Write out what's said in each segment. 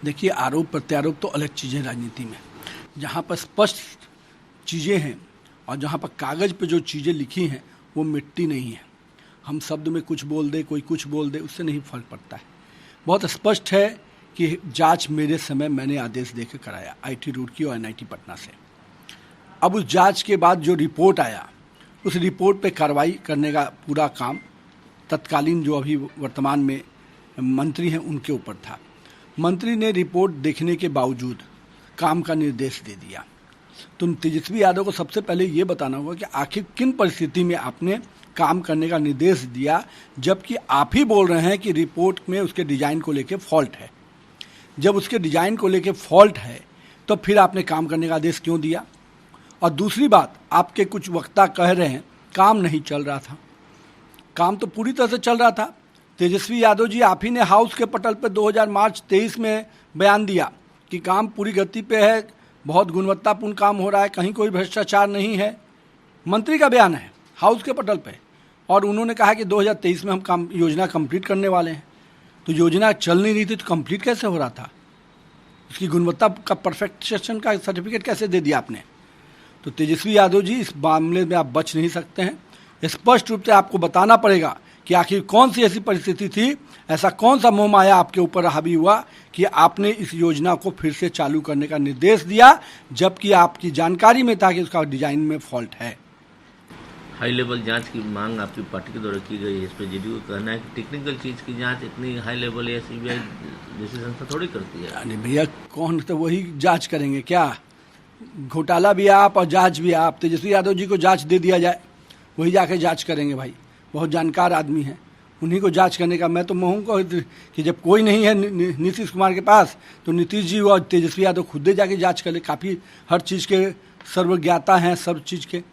देखिए, आरोप प्रत्यारोप तो अलग चीज़ें राजनीति में। जहाँ पर स्पष्ट चीज़ें हैं और जहाँ पर कागज़ पे जो चीज़ें लिखी हैं वो मिटती नहीं है। हम शब्द में कुछ बोल दे, कोई कुछ बोल दे, उससे नहीं फर्क पड़ता है। बहुत स्पष्ट है कि जांच मेरे समय मैंने आदेश देकर कराया आईटी रुड़की और एनआईटी पटना से। अब उस जांच के बाद जो रिपोर्ट आया, उस रिपोर्ट पे कार्रवाई करने का पूरा काम तत्कालीन जो अभी वर्तमान में मंत्री हैं उनके ऊपर था। मंत्री ने रिपोर्ट देखने के बावजूद काम का निर्देश दे दिया। तो तेजस्वी यादव को सबसे पहले ये बताना होगा कि आखिर किन परिस्थिति में आपने काम करने का निर्देश दिया, जबकि आप ही बोल रहे हैं कि रिपोर्ट में उसके डिजाइन को लेके फॉल्ट है। जब उसके डिजाइन को लेके फॉल्ट है तो फिर आपने काम करने का आदेश क्यों दिया? और दूसरी बात, आपके कुछ वक्ता कह रहे हैं काम नहीं चल रहा था। काम तो पूरी तरह से चल रहा था। तेजस्वी यादव जी, आप ही ने हाउस के पटल पे 2000 मार्च 23 में बयान दिया कि काम पूरी गति पे है, बहुत गुणवत्तापूर्ण काम हो रहा है, कहीं कोई भ्रष्टाचार नहीं है। मंत्री का बयान है हाउस के पटल पे, और उन्होंने कहा कि 2023 में हम काम योजना कंप्लीट करने वाले हैं। तो योजना चल नहीं रही थी तो कंप्लीट कैसे हो रहा था? उसकी गुणवत्ता का परफेक्शन का सर्टिफिकेट कैसे दे दिया आपने? तो तेजस्वी यादव जी, इस मामले में आप बच नहीं सकते हैं। स्पष्ट रूप से आपको बताना पड़ेगा कि आखिर कौन सी ऐसी परिस्थिति थी, ऐसा कौन सा मोह माया आपके ऊपर हावी हुआ कि आपने इस योजना को फिर से चालू करने का निर्देश दिया, जबकि आपकी जानकारी में था कि उसका डिजाइन में फॉल्ट है। हाई लेवल जांच की मांग आपकी पार्टी के द्वारा की गई है। इस पर जेडीयू का कहना है कि टेक्निकल चीज की जांच इतनी हाई लेवल या सीबीआई जैसी संस्था थोड़ी करती है। अरे भैया, कौन तो वही जांच करेंगे क्या? घोटाला भी आप और जांच भी आप। तेजस्वी यादव जी को जांच दे दिया जाए, वही जाके जांच करेंगे। भाई बहुत जानकार आदमी हैं, उन्हीं को जांच करने का। मैं तो कहूँगा कि जब कोई नहीं है नीतीश कुमार के पास, तो नीतीश जी और तेजस्वी यादव खुद ही जाके जांच कर ले। काफ़ी हर चीज़ के सर्वज्ञाता हैं, सब चीज़ के।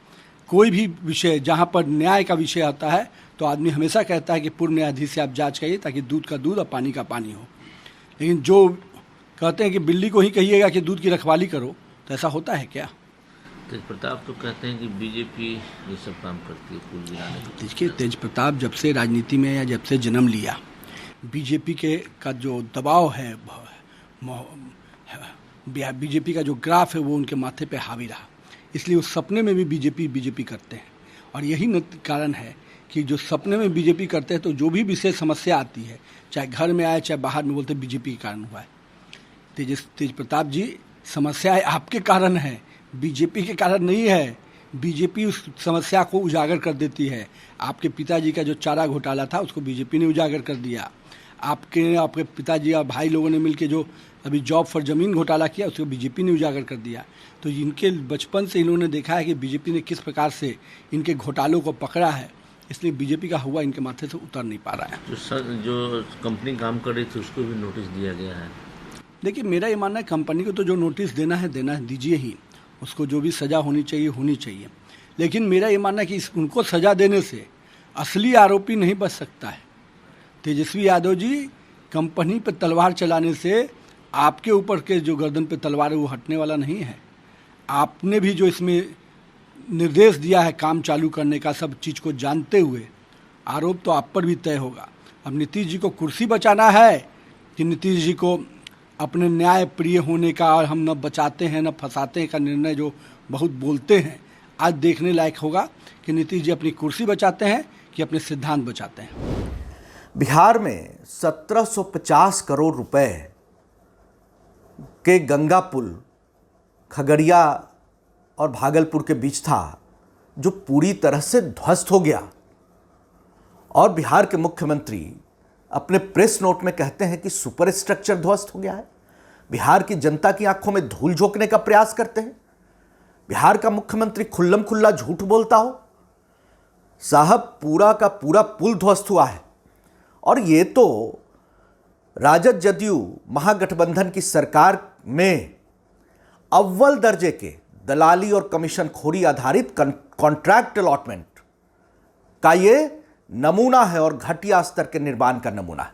कोई भी विषय जहाँ पर न्याय का विषय आता है तो आदमी हमेशा कहता है कि पूर्व न्यायाधीश से आप जाँच करिए ताकि दूध का दूध और पानी का पानी हो। लेकिन जो कहते हैं कि बिल्ली को ही कहिएगा कि दूध की रखवाली करो, तो ऐसा होता है क्या? तेज प्रताप तो कहते हैं कि बीजेपी ये सब काम करती है कुल मिलाने को। देखिए, तेज प्रताप जब से राजनीति में या जब से जन्म लिया, बीजेपी के का जो दबाव है, बीजेपी का जो ग्राफ है वो उनके माथे पे हावी रहा। इसलिए उस सपने में भी बीजेपी करते हैं। और यही कारण है कि जो सपने में बीजेपी करते हैं तो जो भी विशेष समस्या आती है, चाहे घर में आए चाहे बाहर में, बोलते बीजेपी के कारण हुआ है। तेज प्रताप जी, समस्याएं आपके कारण है, बीजेपी के कारण नहीं है। बीजेपी उस समस्या को उजागर कर देती है। आपके पिताजी का जो चारा घोटाला था उसको बीजेपी ने उजागर कर दिया। आपके पिताजी और भाई लोगों ने मिलकर जो अभी जॉब फॉर जमीन घोटाला किया उसको बीजेपी ने उजागर कर दिया। तो इनके बचपन से इन्होंने देखा है कि बीजेपी ने किस प्रकार से इनके घोटालों को पकड़ा है, इसलिए बीजेपी का हुआ इनके माथे से उतर नहीं पा रहा है। जो कंपनी काम कर रही थी उसको भी नोटिस दिया गया है। देखिए, मेरा ये मानना है कंपनी को तो जो नोटिस देना है दीजिए ही, उसको जो भी सज़ा होनी चाहिए। लेकिन मेरा ये मानना है कि उनको सज़ा देने से असली आरोपी नहीं बच सकता है। तेजस्वी यादव जी, कंपनी पर तलवार चलाने से आपके ऊपर के जो गर्दन पे तलवार है वो हटने वाला नहीं है। आपने भी जो इसमें निर्देश दिया है काम चालू करने का, सब चीज़ को जानते हुए, आरोप तो आप पर भी तय होगा। अब नीतीश जी को कुर्सी बचाना है कि नीतीश जी को अपने न्याय प्रिय होने का, और हम न बचाते हैं न फंसाते हैं का निर्णय जो बहुत बोलते हैं, आज देखने लायक होगा कि नीतीश जी अपनी कुर्सी बचाते हैं कि अपने सिद्धांत बचाते हैं। बिहार में 1750 करोड़ रुपए के गंगा पुल खगड़िया और भागलपुर के बीच था, जो पूरी तरह से ध्वस्त हो गया। और बिहार के मुख्यमंत्री अपने प्रेस नोट में कहते हैं कि सुपर स्ट्रक्चर ध्वस्त हो गया है। बिहार की जनता की आंखों में धूल झोंकने का प्रयास करते हैं। बिहार का मुख्यमंत्री खुल्लम खुल्ला झूठ बोलता हो। साहब, पूरा का पूरा पुल ध्वस्त हुआ है। और ये तो राजद जदयू महागठबंधन की सरकार में अव्वल दर्जे के दलाली और कमीशन खोरी आधारित कॉन्ट्रैक्ट अलॉटमेंट का ये नमूना है और घटिया स्तर के निर्माण का नमूना है।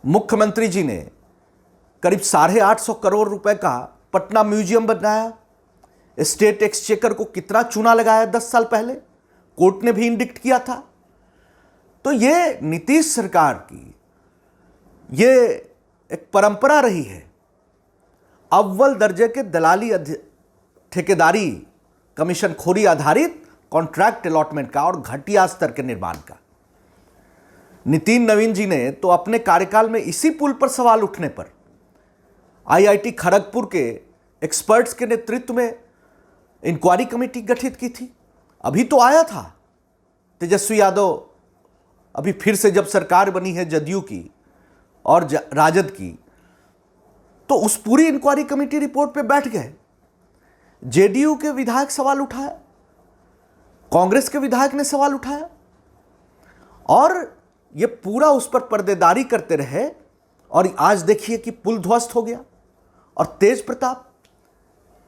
मुख्यमंत्री जी ने करीब 850 करोड़ रुपए का पटना म्यूजियम बनाया। स्टेट एक्सचेकर को कितना चूना लगाया 10 साल पहले, कोर्ट ने भी इंडिक्ट किया था। तो ये नीतीश सरकार की ये एक परंपरा रही है अव्वल दर्जे के दलाली ठेकेदारी कमीशन खोरी आधारित कॉन्ट्रैक्ट अलॉटमेंट का और घटिया स्तर के निर्माण का। नितिन नवीन जी ने तो अपने कार्यकाल में इसी पुल पर सवाल उठने पर आईआईटी खड़गपुर के एक्सपर्ट्स के नेतृत्व में इंक्वायरी कमेटी गठित की थी। अभी तो आया था तेजस्वी यादव, अभी फिर से जब सरकार बनी है जदयू की और राजद की, तो उस पूरी इंक्वायरी कमेटी रिपोर्ट पे बैठ गए। जेडीयू के विधायक सवाल उठाया, कांग्रेस के विधायक ने सवाल उठाया और ये पूरा उस पर पर्देदारी करते रहे और आज देखिए कि पुल ध्वस्त हो गया। और तेज प्रताप,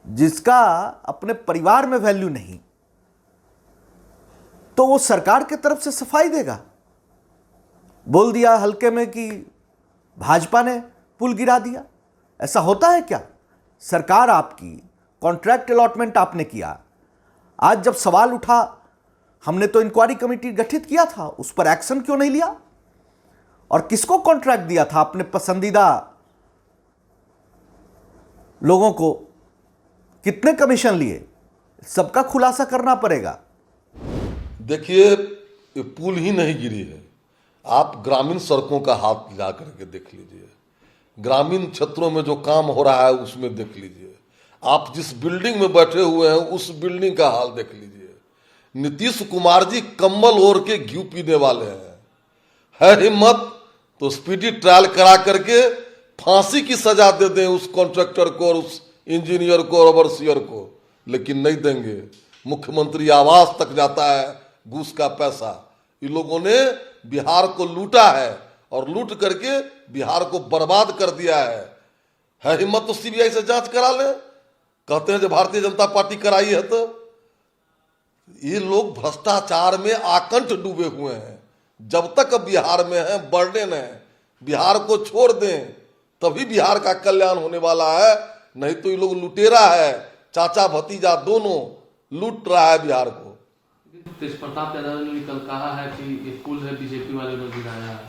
जिसका अपने परिवार में वैल्यू नहीं, तो वो सरकार के तरफ से सफाई देगा। बोल दिया हल्के में कि भाजपा ने पुल गिरा दिया। ऐसा होता है क्या? सरकार आपकी, कॉन्ट्रैक्ट अलॉटमेंट आपने किया, आज जब सवाल उठा, हमने तो इंक्वायरी कमेटी गठित किया था, उस पर एक्शन क्यों नहीं लिया? और किसको कॉन्ट्रैक्ट दिया था? अपने पसंदीदा लोगों को। कितने कमीशन लिए? सबका खुलासा करना पड़ेगा। देखिए, ये पुल ही नहीं गिरी है, आप ग्रामीण सड़कों का हाथ ला करके देख लीजिए, ग्रामीण क्षेत्रों में जो काम हो रहा है उसमें देख लीजिए, आप जिस बिल्डिंग में बैठे हुए हैं उस बिल्डिंग का हाल देख लीजिए। नीतीश कुमार जी कंबल ओढ़ के घी पीने वाले हैं। है हिम्मत तो स्पीडी ट्रायल करा करके फांसी की सजा दे दें उस कॉन्ट्रैक्टर को और उस इंजीनियर को और ओवरसियर को, लेकिन नहीं देंगे। मुख्यमंत्री आवास तक जाता है घूस का पैसा। इन लोगों ने बिहार को लूटा है और लूट करके बिहार को बर्बाद कर दिया है हिम्मत तो सीबीआई से जांच करा ले। कहते हैं जो भारतीय जनता पार्टी कराई है, तो ये लोग भ्रष्टाचार में आकंठ डूबे हुए हैं। जब तक बिहार में है बर्डन है, बिहार को छोड़ दें तभी बिहार का कल्याण होने वाला है, नहीं तो ये लोग लुटेरा है, चाचा भतीजा दोनों लूट रहा है बिहार को। तेज प्रताप यादव ने कल कहा है कि ये पुल है बीजेपी वाले ने गिराया है।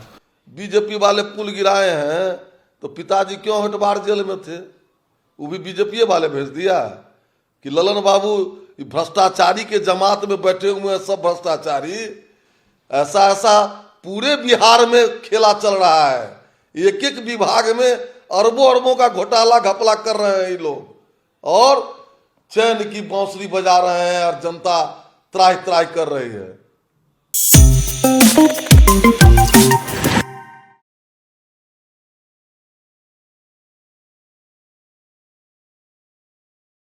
बीजेपी वाले पुल गिराए हैं तो पिताजी क्यों हटवार जेल में थे? वो भी बीजेपी वाले भेज दिया कि ललन बाबू भ्रष्टाचारी के जमात में बैठे हुए हैं, सब भ्रष्टाचारी। ऐसा ऐसा पूरे बिहार में खेला चल रहा है, एक एक विभाग में अरबों अरबों का घोटाला घपला कर रहे हैं ये लोग और चैन की बांसुरी बजा रहे हैं और जनता त्राही त्राही कर रही है।